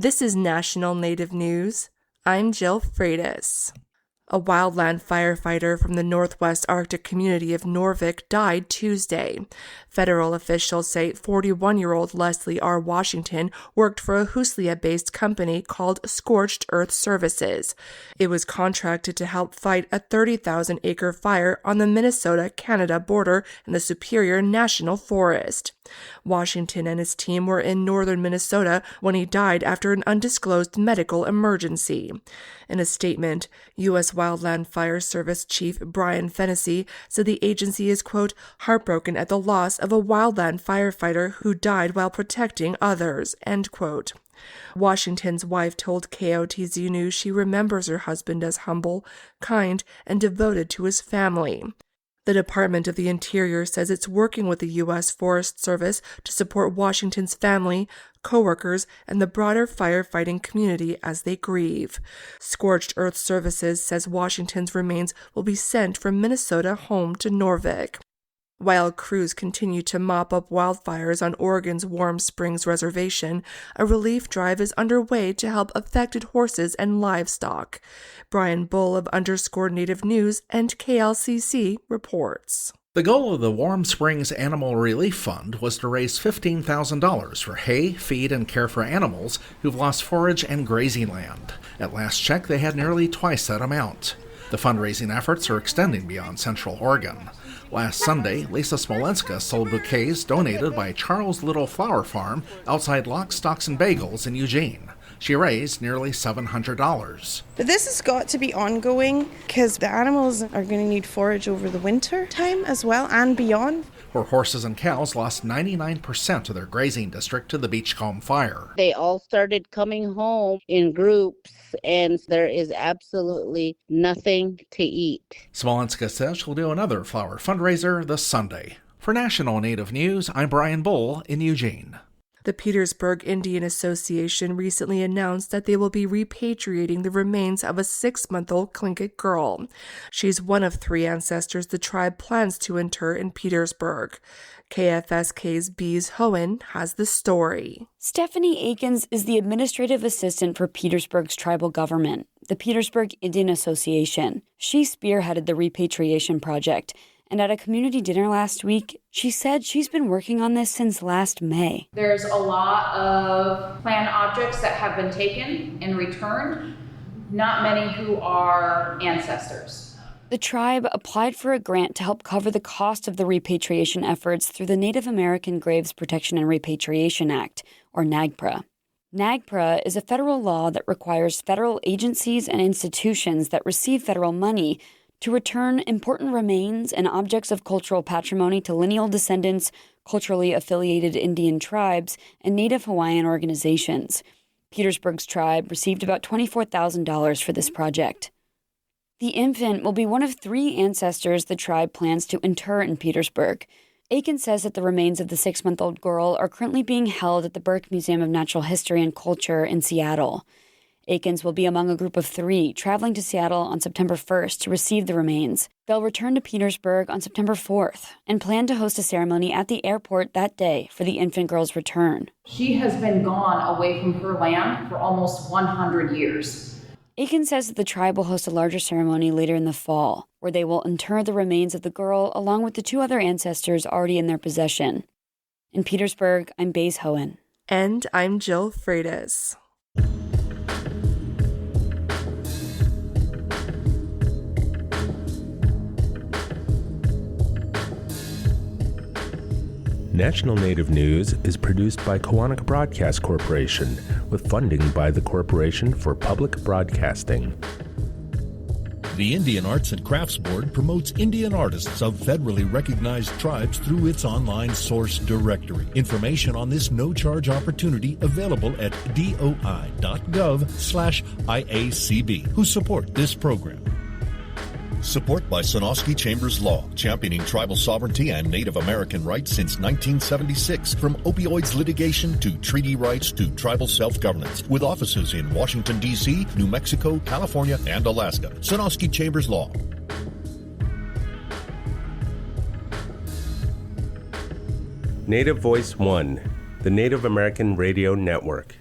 This is National Native News. I'm Jill Freitas. A wildland firefighter from the Northwest Arctic community of Noorvik died Tuesday. Federal officials say 41-year-old Leslie R. Washington worked for a Huslia-based company called Scorched Earth Services. It was contracted to help fight a 30,000-acre fire on the Minnesota-Canada border in the Superior National Forest. Washington and his team were in northern Minnesota when he died after an undisclosed medical emergency. In a statement, U.S. Wildland Fire Service Chief Brian Fennessy said the agency is, quote, heartbroken at the loss of a wildland firefighter who died while protecting others, end quote. Washington's wife told KOTZ News she remembers her husband as humble, kind, and devoted to his family. The Department of the Interior says it's working with the U.S. Forest Service to support Washington's family, co-workers, and the broader firefighting community as they grieve. Scorched Earth Services says Washington's remains will be sent from Minnesota home to Noorvik. While crews continue to mop up wildfires on Oregon's Warm Springs Reservation, a relief drive is underway to help affected horses and livestock. Brian Bull of _Native News and KLCC reports. The goal of the Warm Springs Animal Relief Fund was to raise $15,000 for hay, feed, and care for animals who've lost forage and grazing land. At last check, they had nearly twice that amount. The fundraising efforts are extending beyond Central Oregon. Last Sunday, Lisa Smolenska sold bouquets donated by Charles Little Flower Farm outside Lock, Stocks, and Bagels in Eugene. She raised nearly $700. But this has got to be ongoing because the animals are going to need forage over the winter time as well and beyond. Where horses and cows lost 99% of their grazing district to the beachcomb fire. They all started coming home in groups, and there is absolutely nothing to eat. Smolenska says she'll do another flower fundraiser this Sunday. For National Native News, I'm Brian Bull in Eugene. The Petersburg Indian Association recently announced that they will be repatriating the remains of a 6-month-old Tlingit girl. She's one of 3 ancestors the tribe plans to inter in Petersburg. KFSK's Bees Hohen has the story. Stephanie Akins is the administrative assistant for Petersburg's tribal government, the Petersburg Indian Association. She spearheaded the repatriation project, and at a community dinner last week, she said she's been working on this since last May. There's a lot of planned objects that have been taken and returned, not many who are ancestors. The tribe applied for a grant to help cover the cost of the repatriation efforts through the Native American Graves Protection and Repatriation Act, or NAGPRA. NAGPRA is a federal law that requires federal agencies and institutions that receive federal money to return important remains and objects of cultural patrimony to lineal descendants, culturally affiliated Indian tribes, and Native Hawaiian organizations. Petersburg's tribe received about $24,000 for this project. The infant will be one of 3 ancestors the tribe plans to inter in Petersburg. Aiken says that the remains of the 6-month-old girl are currently being held at the Burke Museum of Natural History and Culture in Seattle. Akins will be among a group of 3 traveling to Seattle on September 1st to receive the remains. They'll return to Petersburg on September 4th and plan to host a ceremony at the airport that day for the infant girl's return. She has been gone away from her land for almost 100 years. Akins says that the tribe will host a larger ceremony later in the fall, where they will inter the remains of the girl along with the 2 other ancestors already in their possession. In Petersburg, I'm Bees Hohen. And I'm Jill Freitas. National Native News is produced by Kawanak Broadcast Corporation with funding by the Corporation for Public Broadcasting. The Indian Arts and Crafts Board promotes Indian artists of federally recognized tribes through its online source directory. Information on this no-charge opportunity available at doi.gov/IACB, who support this program. Support by Sonosky Chambers Law, championing tribal sovereignty and Native American rights since 1976, from opioids litigation to treaty rights to tribal self-governance, with offices in Washington, D.C., New Mexico, California, and Alaska. Sonosky Chambers Law. Native Voice One, the Native American Radio Network.